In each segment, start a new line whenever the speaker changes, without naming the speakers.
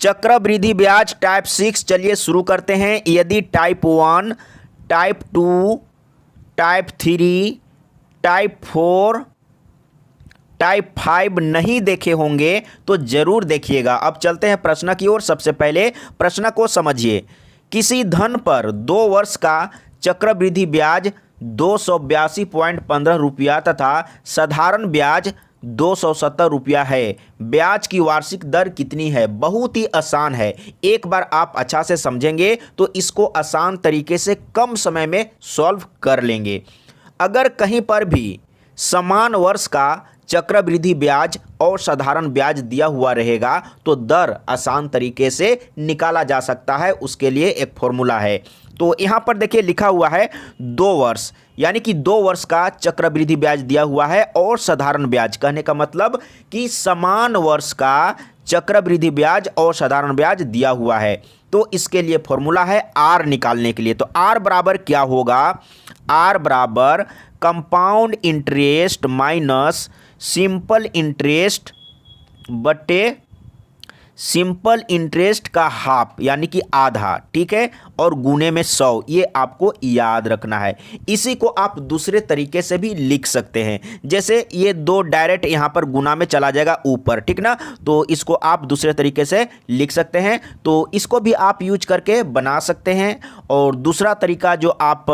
चक्रवृद्धि ब्याज टाइप 6, चलिए शुरू करते हैं। यदि type 1, type 2, type 3, type 4, type 5 नहीं देखे होंगे तो जरूर देखिएगा। अब चलते हैं प्रश्न की ओर। सबसे पहले प्रश्न को समझिए। किसी धन पर 2 वर्ष का चक्रवृद्धि ब्याज 282.15 रुपया तथा साधारण ब्याज 270 रुपया है। ब्याज की वार्षिक दर कितनी है? बहुत ही आसान है। एक बार आप अच्छा से समझेंगे तो इसको आसान तरीके से कम समय में सॉल्व कर लेंगे। अगर कहीं पर भी समान वर्ष का चक्रवृद्धि ब्याज और साधारण ब्याज दिया हुआ रहेगा तो दर आसान तरीके से निकाला जा सकता है। उसके लिए एक फॉर्मूला है। तो यहाँ पर देखिए लिखा हुआ है 2 वर्ष, यानी कि 2 वर्ष का चक्रवृद्धि ब्याज दिया हुआ है और साधारण ब्याज, कहने का मतलब कि समान वर्ष का चक्रवृद्धि ब्याज और साधारण ब्याज दिया हुआ है। तो इसके लिए फॉर्मूला है आर निकालने के लिए। तो आर बराबर क्या होगा? आर बराबर compound interest minus simple interest बटे सिंपल इंटरेस्ट का हाफ, यानी कि आधा, ठीक है, और गुने में 100। ये आपको याद रखना है। इसी को आप दूसरे तरीके से भी लिख सकते हैं। जैसे ये 2 डायरेक्ट यहाँ पर गुना में चला जाएगा ऊपर, ठीक ना, तो इसको आप दूसरे तरीके से लिख सकते हैं। तो इसको भी आप यूज करके बना सकते हैं। और दूसरा तरीका जो आप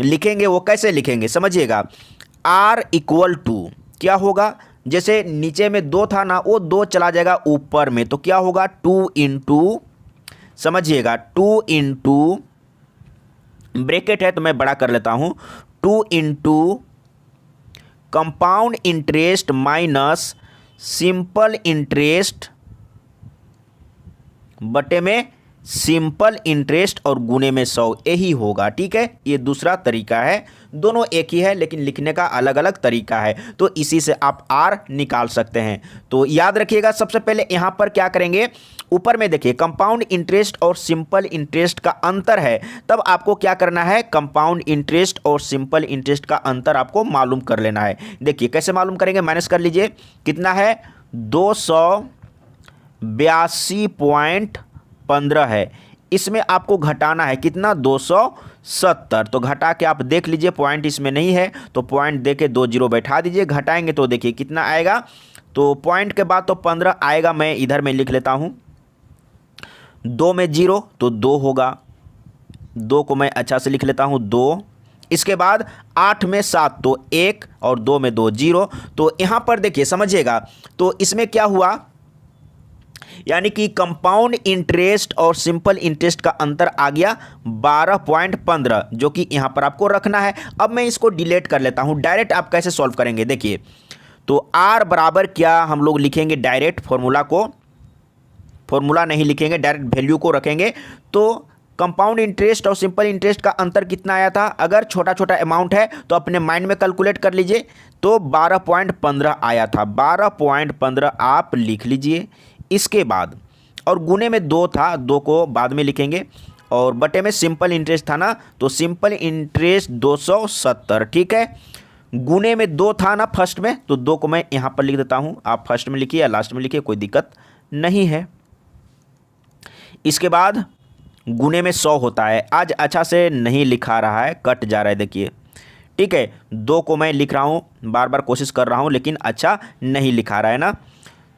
लिखेंगे वो कैसे लिखेंगे समझिएगा। आर इक्वल टू क्या होगा? जैसे नीचे में 2 था ना, वो 2 चला जाएगा ऊपर में, तो क्या होगा? 2 इंटू, समझिएगा, 2 इंटू, ब्रैकेट है तो मैं बड़ा कर लेता हूं, 2 into compound interest minus simple interest बटे में सिंपल इंटरेस्ट और गुने में 100, यही होगा, ठीक है। ये दूसरा तरीका है। दोनों एक ही है लेकिन लिखने का अलग अलग तरीका है। तो इसी से आप आर निकाल सकते हैं। तो याद रखिएगा, सबसे पहले यहाँ पर क्या करेंगे, ऊपर में देखिए कंपाउंड इंटरेस्ट और सिंपल इंटरेस्ट का अंतर है। तब आपको क्या करना है? कंपाउंड इंटरेस्ट और सिंपल इंटरेस्ट का अंतर आपको मालूम कर लेना है। देखिए कैसे मालूम करेंगे, माइनस कर लीजिए, कितना है? 282.15 है। इसमें आपको घटाना है कितना? 270। तो घटा के आप देख लीजिए, पॉइंट इसमें नहीं है तो पॉइंट दे के 2 जीरो बैठा दीजिए। घटाएंगे तो देखिए कितना आएगा, तो पॉइंट के बाद तो 15 आएगा। मैं इधर में लिख लेता हूँ, 2 में 0 तो 2 होगा, 2 को मैं अच्छा से लिख लेता हूँ 2। इसके बाद 8 में 7 तो 1 और 2 में 2 0। तो यहाँ पर देखिए समझिएगा, तो इसमें क्या हुआ, यानी कि कंपाउंड इंटरेस्ट और सिंपल इंटरेस्ट का अंतर आ गया 12.15, जो कि यहां पर आपको रखना है। अब मैं इसको डिलीट कर लेता हूं। डायरेक्ट आप कैसे सॉल्व करेंगे देखिए, तो आर बराबर क्या हम लोग लिखेंगे, डायरेक्ट फॉर्मूला को, फॉर्मूला नहीं लिखेंगे, डायरेक्ट वैल्यू को रखेंगे। तो कंपाउंड इंटरेस्ट और सिंपल इंटरेस्ट का अंतर कितना आया था? अगर छोटा छोटा अमाउंट है तो अपने माइंड में कैलकुलेट कर लीजिए। तो 12.15 आया था, 12.15 आप लिख लीजिए। इसके बाद और गुने में 2 था, 2 को बाद में लिखेंगे, और बटे में सिंपल इंटरेस्ट था ना, तो सिंपल इंटरेस्ट 270, ठीक है। गुने में 2 था ना फर्स्ट में, तो 2 को मैं यहाँ पर लिख देता हूँ। आप फर्स्ट में लिखिए या लास्ट में लिखिए, कोई दिक्कत नहीं है। इसके बाद गुने में 100 होता है। आज अच्छा से नहीं लिखा रहा है, कट जा रहा है, देखिए, ठीक है। 2 को मैं लिख रहा हूँ, बार बार कोशिश कर रहा हूँ लेकिन अच्छा नहीं लिखा रहा है ना,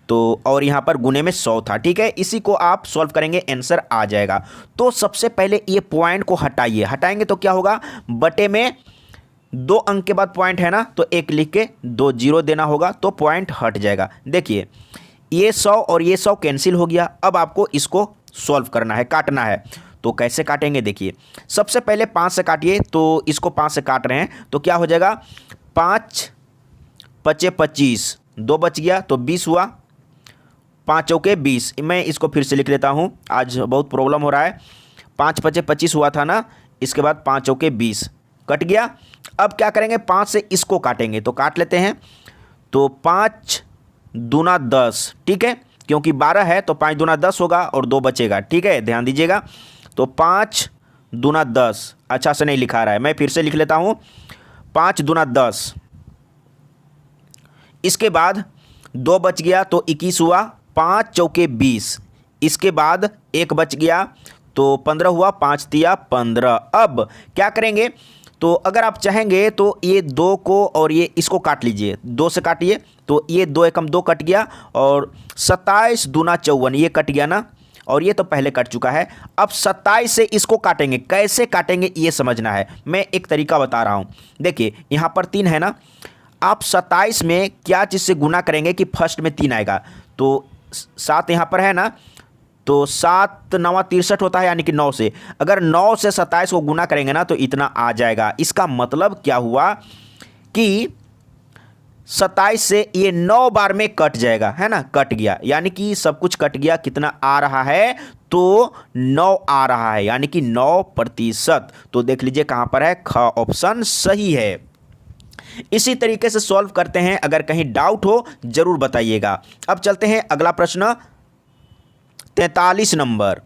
तो और यहाँ पर गुने में 100 था, ठीक है। इसी को आप सॉल्व करेंगे, आंसर आ जाएगा। तो सबसे पहले ये पॉइंट को हटाइए, हटाएंगे तो क्या होगा, बटे में 2 अंक के बाद पॉइंट है ना, तो 1 लिख के 2 जीरो देना होगा, तो पॉइंट हट जाएगा। देखिए ये 100 और ये 100 कैंसिल हो गया। अब आपको इसको सॉल्व करना है, काटना है। तो कैसे काटेंगे देखिए, सबसे पहले 5 से काटिए। तो इसको 5 से काट रहे हैं तो क्या हो जाएगा, 5 पचे 25, 2 बच गया तो 20 हुआ, 5 चौके 20। मैं इसको फिर से लिख लेता हूँ, आज बहुत प्रॉब्लम हो रहा है। 5 पचे 25 हुआ था ना, इसके बाद 5 चौके 20 कट गया। अब क्या करेंगे, 5 से इसको काटेंगे, तो काट लेते हैं। तो 5 दूना 10, ठीक है, क्योंकि 12 है तो 5 दूना 10 होगा और 2 बचेगा, ठीक है, ध्यान दीजिएगा। तो 5 दूना 10, अच्छा से नहीं लिखा रहा है, मैं फिर से लिख लेता हूँ, 5 दूना 10। इसके बाद 2 बच गया तो 21 हुआ, 5 चौके 20, इसके बाद 1 बच गया तो 15 हुआ, 5 तिया 15। अब क्या करेंगे, तो अगर आप चाहेंगे तो ये 2 को और ये इसको काट लीजिए, 2 से काटिए तो ये 2 एकम 2 कट गया और 27 दूना 54 ये कट गया ना, और ये तो पहले कट चुका है। अब 27 से इसको काटेंगे, कैसे काटेंगे ये समझना है, मैं एक तरीका बता रहा हूँ। देखिए यहाँ पर 3 है ना, आप 27 में क्या चीज़ से गुना करेंगे कि फर्स्ट में 3 आएगा, तो 7 यहाँ पर है ना, तो 7 9 63 होता है, यानी कि 9 से अगर 9 से 27 को गुना करेंगे ना तो इतना आ जाएगा। इसका मतलब क्या हुआ कि 27 से ये 9 बार में कट जाएगा, है ना, कट गया, यानी कि सब कुछ कट गया। कितना आ रहा है, तो 9 आ रहा है, यानी कि 9%। तो देख लीजिए कहाँ पर है, ख ऑप्शन सही है। इसी तरीके से सॉल्व करते हैं, अगर कहीं डाउट हो जरूर बताइएगा। अब चलते हैं अगला प्रश्न 43 नंबर।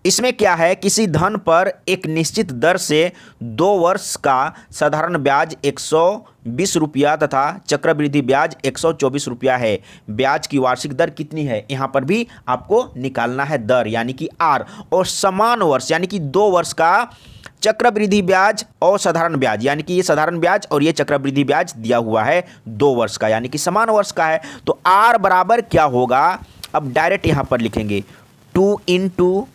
इसमें क्या है, किसी धन पर एक निश्चित दर से 2 वर्ष का साधारण ब्याज 120 रुपया तथा चक्रवृद्धि ब्याज 124 रुपया है। ब्याज की वार्षिक दर कितनी है, यहाँ पर भी आपको निकालना है दर, यानी कि आर, और समान वर्ष यानी कि 2 वर्ष का चक्रवृद्धि ब्याज और साधारण ब्याज, यानी कि ये साधारण ब्याज और ये चक्रवृद्धि ब्याज दिया हुआ है 2 वर्ष का, यानी कि समान वर्ष का है। तो आर बराबर क्या होगा, अब डायरेक्ट यहाँ पर लिखेंगे 2 इंटू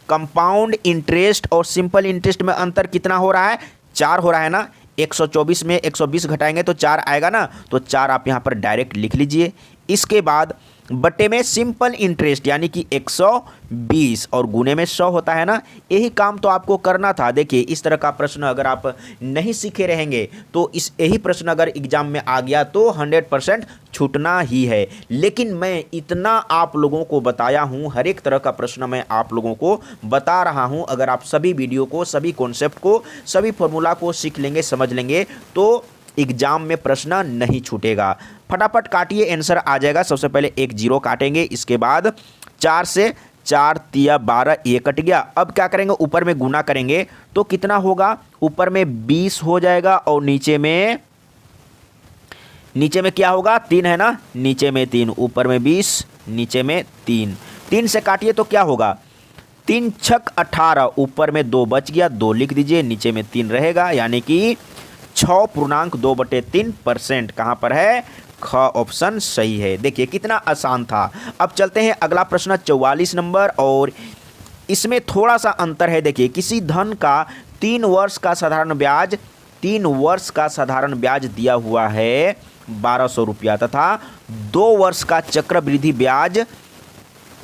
कंपाउंड इंटरेस्ट और सिंपल इंटरेस्ट में अंतर कितना हो रहा है, 4 हो रहा है ना। 124 में 120 घटाएंगे तो 4 आएगा ना, तो 4 आप यहाँ पर डायरेक्ट लिख लीजिए। इसके बाद बटे में सिंपल इंटरेस्ट यानी कि 120 और गुने में 100 होता है ना। यही काम तो आपको करना था। देखिए इस तरह का प्रश्न अगर आप नहीं सीखे रहेंगे तो यही प्रश्न अगर एग्जाम में आ गया तो 100% छूटना ही है। लेकिन मैं इतना आप लोगों को बताया हूँ, हर एक तरह का प्रश्न मैं आप लोगों को बता रहा हूँ। अगर आप सभी वीडियो को, सभी कॉन्सेप्ट को, सभी फॉर्मूला को सीख लेंगे, समझ लेंगे तो एग्जाम में प्रश्न नहीं छूटेगा। फटाफट काटिए, आंसर आ जाएगा। सबसे पहले 1 0 काटेंगे, इसके बाद 4 से 4 तिया 12 ये कट गया। अब क्या करेंगे, ऊपर में गुना करेंगे तो कितना होगा, ऊपर में 20 हो जाएगा और नीचे में क्या होगा, 3 है ना, नीचे में 3, ऊपर में 20 नीचे में 3। 3 से काटिए तो क्या होगा, 3 छक 18, ऊपर में 2 बच गया, 2 लिख दीजिए, नीचे में 3 रहेगा, यानी कि 6.2/3%। कहाँ पर है, ख ऑप्शन सही है। देखिए कितना आसान था। अब चलते हैं अगला प्रश्न 44 नंबर, और इसमें थोड़ा सा अंतर है। देखिए किसी धन का 3 वर्ष का साधारण ब्याज दिया हुआ है 1200 रुपया तथा 2 वर्ष का चक्रवृद्धि ब्याज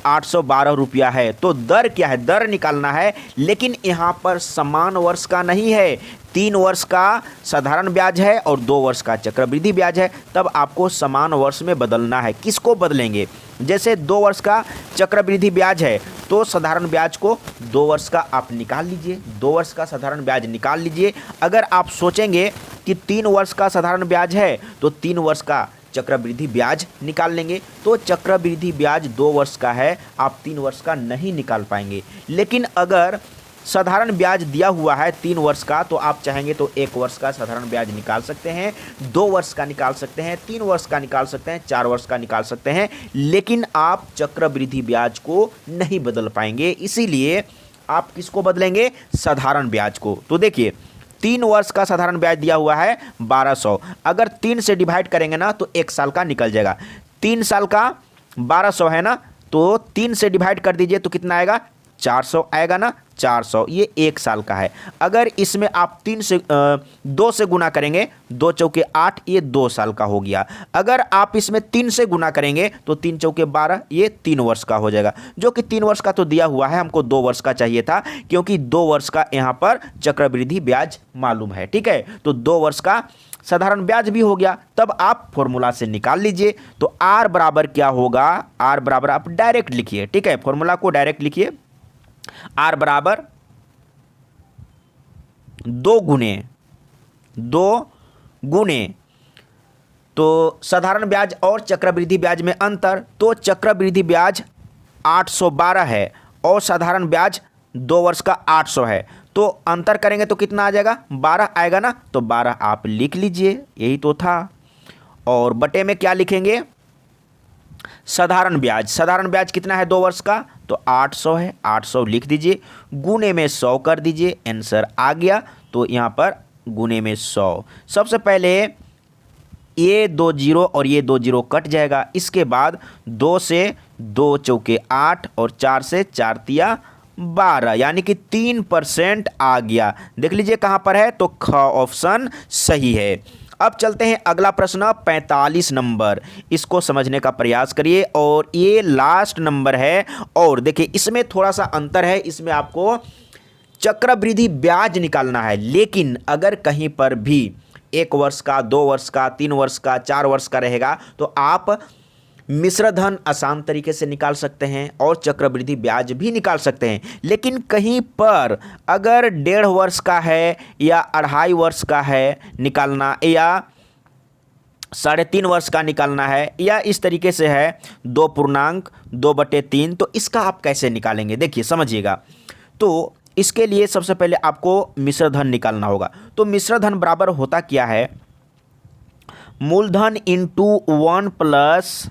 812 रुपया है। तो दर क्या है, दर निकालना है, लेकिन यहाँ पर समान वर्ष का नहीं है। 3 वर्ष का साधारण ब्याज है और 2 वर्ष का चक्रवृद्धि ब्याज है, तब आपको समान वर्ष में बदलना है। किसको बदलेंगे, जैसे 2 वर्ष का चक्रवृद्धि ब्याज है तो साधारण ब्याज को 2 वर्ष का आप निकाल लीजिए, 2 वर्ष का साधारण ब्याज निकाल लीजिए। अगर आप सोचेंगे कि 3 वर्ष का साधारण ब्याज है तो 3 वर्ष का चक्रवृद्धि ब्याज निकाल लेंगे, तो चक्रवृद्धि ब्याज 2 वर्ष का है, आप 3 वर्ष का नहीं निकाल पाएंगे। लेकिन अगर साधारण ब्याज दिया हुआ है 3 वर्ष का, तो आप चाहेंगे तो 1 वर्ष का साधारण ब्याज निकाल सकते हैं, 2 वर्ष का निकाल सकते हैं, 3 वर्ष का निकाल सकते हैं, 4 वर्ष का निकाल सकते हैं, लेकिन आप चक्रवृद्धि ब्याज को नहीं बदल पाएंगे। इसीलिए आप किसको बदलेंगे, साधारण ब्याज को। तो देखिए 3 वर्ष का साधारण ब्याज दिया हुआ है 1200, अगर 3 से डिवाइड करेंगे ना तो 1 साल का निकल जाएगा। 3 साल का 1200 है ना, तो 3 से डिवाइड कर दीजिए तो कितना आएगा, 400 आएगा ना, 400, ये 1 साल का है। अगर इसमें आप 2 से गुना करेंगे, 2 चौके 8, ये 2 साल का हो गया। अगर आप इसमें 3 से गुना करेंगे तो 3 चौके 12, ये 3 वर्ष का हो जाएगा। जो कि 3 वर्ष का तो दिया हुआ है, हमको 2 वर्ष का चाहिए था, क्योंकि 2 वर्ष का यहाँ पर चक्रवृद्धि ब्याज मालूम है। ठीक है, तो 2 वर्ष का साधारण ब्याज भी हो गया। तब आप फॉर्मूला से निकाल लीजिए। तो आर बराबर क्या होगा, आर बराबर आप डायरेक्ट लिखिए। ठीक है, फॉर्मूला को डायरेक्ट लिखिए। आर बराबर 2 गुने तो साधारण ब्याज और चक्रवृद्धि ब्याज में अंतर, तो चक्रवृद्धि ब्याज 812 है और साधारण ब्याज 2 वर्ष का 800 है, तो अंतर करेंगे तो कितना आ जाएगा, 12 आएगा ना, तो 12 आप लिख लीजिए, यही तो था। और बटे में क्या लिखेंगे, साधारण ब्याज कितना है 2 वर्ष का, तो 800 है, 800 लिख दीजिए, गुने में 100 कर दीजिए, आंसर आ गया। तो यहाँ पर गुने में 100, सबसे पहले ये 2 जीरो और ये 2 जीरो कट जाएगा। इसके बाद 2 से 2 चौके 8 और 4 से 4 तिया 12, यानी कि 3% आ गया। देख लीजिए कहाँ पर है, तो ख ऑप्शन सही है। अब चलते हैं अगला प्रश्न 45 नंबर, इसको समझने का प्रयास करिए और ये लास्ट नंबर है। और देखिए इसमें थोड़ा सा अंतर है, इसमें आपको चक्रवृद्धि ब्याज निकालना है, लेकिन अगर कहीं पर भी 1 वर्ष का, 2 वर्ष का, 3 वर्ष का, 4 वर्ष का रहेगा तो आप मिश्र धन आसान तरीके से निकाल सकते हैं और चक्रवृद्धि ब्याज भी निकाल सकते हैं। लेकिन कहीं पर अगर 1.5 वर्ष का है या 2.5 वर्ष का है निकालना, या 3.5 वर्ष का निकालना है, या इस तरीके से है 2.2/3, तो इसका आप कैसे निकालेंगे, देखिए समझिएगा। तो इसके लिए सबसे पहले आपको मिश्र धन निकालना होगा। तो मिश्र धन बराबर होता क्या है, मूलधन इंटू 1 प्लस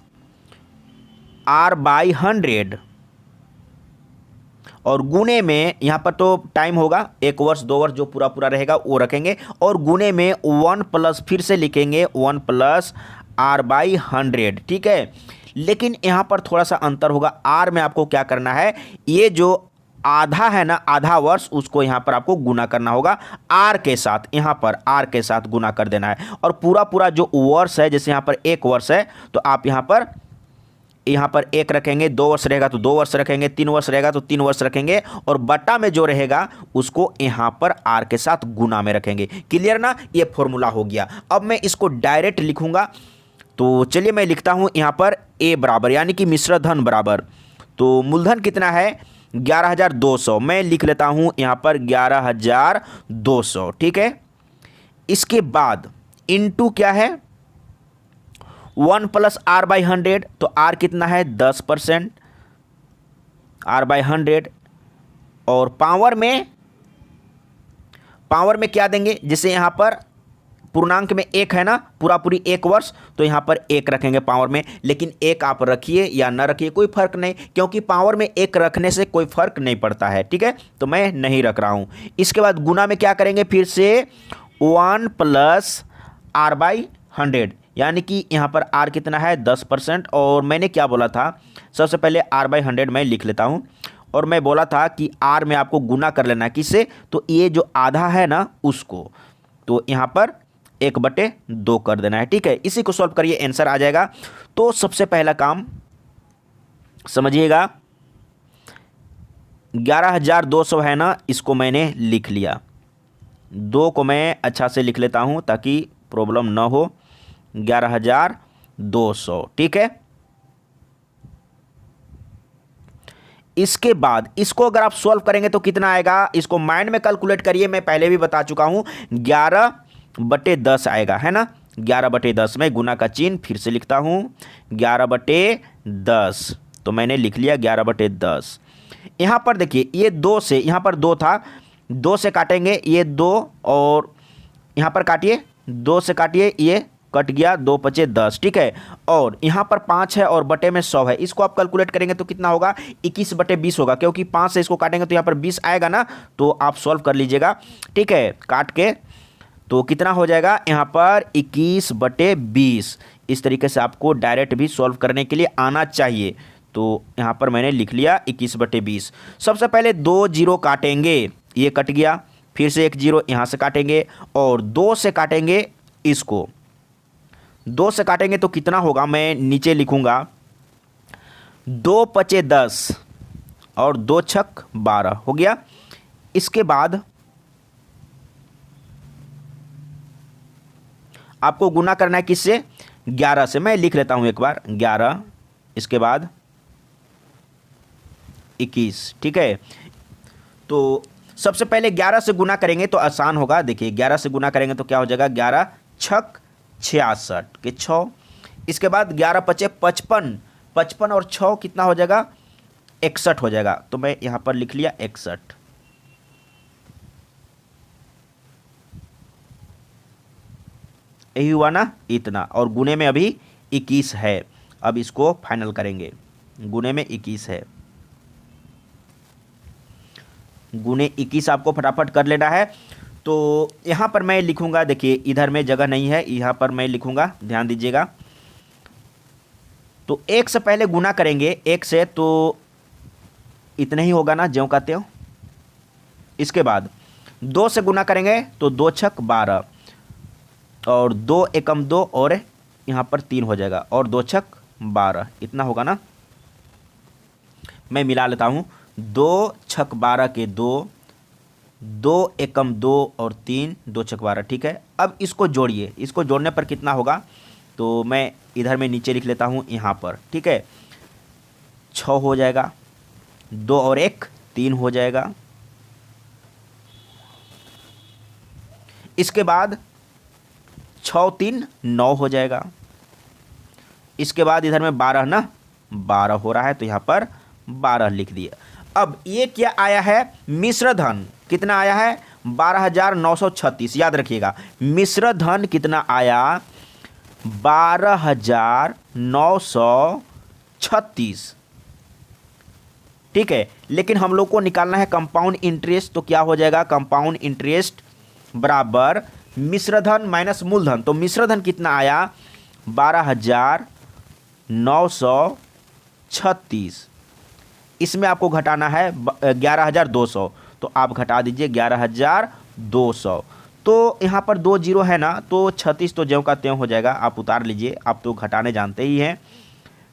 r/100 और गुने में, यहाँ पर तो टाइम होगा 1 वर्ष 2 वर्ष जो पूरा पूरा रहेगा वो रखेंगे, और गुने में 1 प्लस फिर से लिखेंगे 1 प्लस r/100, ठीक है। लेकिन यहाँ पर थोड़ा सा अंतर होगा, r में आपको क्या करना है, ये जो आधा है ना, आधा वर्ष, उसको यहाँ पर आपको गुना करना होगा r के साथ, यहाँ पर r के साथ गुना कर देना है। और पूरा पूरा जो वर्ष है, जैसे यहाँ पर 1 वर्ष है तो आप यहाँ पर 1 रखेंगे, 2 वर्ष रहेगा तो 2 वर्ष रखेंगे, 3 वर्ष रहेगा तो 3 वर्ष रखेंगे, और बट्टा में जो रहेगा उसको यहाँ पर r के साथ गुना में रखेंगे। क्लियर ना, ये फॉर्मूला हो गया। अब मैं इसको डायरेक्ट लिखूंगा, तो चलिए मैं लिखता हूँ यहाँ पर a बराबर, यानी कि मिश्र धन बराबर, तो मूलधन कितना है 11,200, मैं लिख लेता हूँ यहाँ पर 11,200, ठीक है। इसके बाद इनटू क्या है 1 प्लस r/100, तो r कितना है 10%, r/100, और पावर में क्या देंगे, जैसे यहाँ पर पूर्णांक में 1 है ना, पूरा पूरी 1 वर्ष, तो यहाँ पर 1 रखेंगे पावर में। लेकिन 1 आप रखिए या ना रखिए कोई फर्क नहीं, क्योंकि पावर में 1 रखने से कोई फर्क नहीं पड़ता है, ठीक है, तो मैं नहीं रख रहा हूँ। इसके बाद गुना में क्या करेंगे, फिर से 1 प्लस r/100, यानी कि यहाँ पर r कितना है 10%, और मैंने क्या बोला था, सबसे पहले r/100 मैं लिख लेता हूँ, और मैं बोला था कि r में आपको गुना कर लेना है, किससे, तो ये जो आधा है ना उसको, तो यहाँ पर 1/2 कर देना है, ठीक है। इसी को सॉल्व करिए, आंसर आ जाएगा। तो सबसे पहला काम समझिएगा, 11,200 है ना, इसको मैंने लिख लिया, 2 को मैं अच्छा से लिख लेता हूं ताकि प्रॉब्लम ना हो, 11,200, ठीक है। इसके बाद इसको अगर आप सॉल्व करेंगे तो कितना आएगा, इसको माइंड में कैलकुलेट करिए, मैं पहले भी बता चुका हूं, 11/10 आएगा, है ना, 11/10 में गुना का चिन्ह फिर से लिखता हूं, 11/10, तो मैंने लिख लिया 11/10। यहां पर देखिए ये 2 से, यहां पर 2 था, 2 से काटेंगे ये 2, और यहां पर काटिए 2 से काटिए, ये कट गया, 2 × 10, ठीक है। और यहाँ पर 5 है और बटे में 100 है, इसको आप कैलकुलेट करेंगे तो कितना होगा, 21/20 होगा, क्योंकि 5 से इसको काटेंगे तो यहाँ पर 20 आएगा ना, तो आप सॉल्व कर लीजिएगा, ठीक है, काट के, तो कितना हो जाएगा यहाँ पर 21/20। इस तरीके से आपको डायरेक्ट भी सॉल्व करने के लिए आना चाहिए। तो यहाँ पर मैंने लिख लिया 21/20। सबसे पहले 2 जीरो काटेंगे, ये कट गया, फिर से 1 जीरो यहाँ से काटेंगे, और 2 से काटेंगे, इसको 2 से काटेंगे तो कितना होगा, मैं नीचे लिखूंगा 2 × 10 और 2 × 12 हो गया। इसके बाद आपको गुना करना है किससे, 11 से, मैं लिख लेता हूं एक बार 11, इसके बाद 21, ठीक है। तो सबसे पहले 11 से गुना करेंगे तो आसान होगा, देखिए 11 से गुना करेंगे तो क्या हो जाएगा, 11 × 66 के 6, इसके बाद 11 × 5 = 55, 55 और 6 कितना हो जाएगा, 61 हो जाएगा, तो मैं यहां पर लिख लिया 61। यही हुआ ना इतना, और गुने में अभी 21 है। अब इसको फाइनल करेंगे। गुने में 21 है, गुने 21 आपको फटाफट कर लेना है। तो यहाँ पर मैं लिखूँगा, देखिए इधर में जगह नहीं है, यहाँ पर मैं लिखूँगा, ध्यान दीजिएगा। तो 1 से पहले गुना करेंगे, 1 से, तो इतना ही होगा ना, ज्यों कहते हो। इसके बाद 2 से गुना करेंगे तो 2 छक 12 और 2 एकम 2 और यहाँ पर 3 हो जाएगा और 2 छक 12, इतना होगा ना। मैं मिला लेता हूँ, 2 छक 12 के 2, 2 एकम 2 और 3, 2 छक 12, ठीक है। अब इसको जोड़िए, इसको जोड़ने पर कितना होगा, तो मैं इधर में नीचे लिख लेता हूँ यहाँ पर, ठीक है। 6 हो जाएगा, 2 और 1 3 हो जाएगा। इसके बाद 6 3 9 हो जाएगा। इसके बाद इधर में 12 ना, 12 हो रहा है, तो यहाँ पर 12 लिख दिया। अब ये क्या आया है, मिश्र धन कितना आया है, 12,936। याद रखिएगा, मिश्र धन कितना आया, 12,936, ठीक है। लेकिन हम लोग को निकालना है कंपाउंड इंटरेस्ट, तो क्या हो जाएगा, कंपाउंड इंटरेस्ट बराबर मिश्रधन माइनस मूलधन। तो मिश्रधन कितना आया, 12,936। इसमें आपको घटाना है 11,200, तो आप घटा दीजिए 11,200। तो यहाँ पर 2 जीरो है ना, तो 36 तो ज्यों का त्यों हो जाएगा, आप उतार लीजिए, आप तो घटाने जानते ही हैं।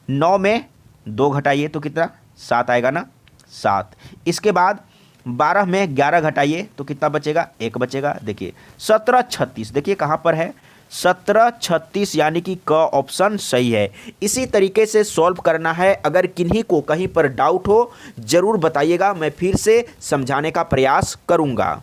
9 में 2 घटाइए तो कितना, 7 आएगा ना, 7। इसके बाद 12 में 11 घटाइए तो कितना बचेगा, 1 बचेगा। देखिए 1736, देखिए कहाँ पर है, 1736, यानी कि क ऑप्शन सही है। इसी तरीके से सॉल्व करना है। अगर किन्हीं को कहीं पर डाउट हो ज़रूर बताइएगा, मैं फिर से समझाने का प्रयास करूँगा।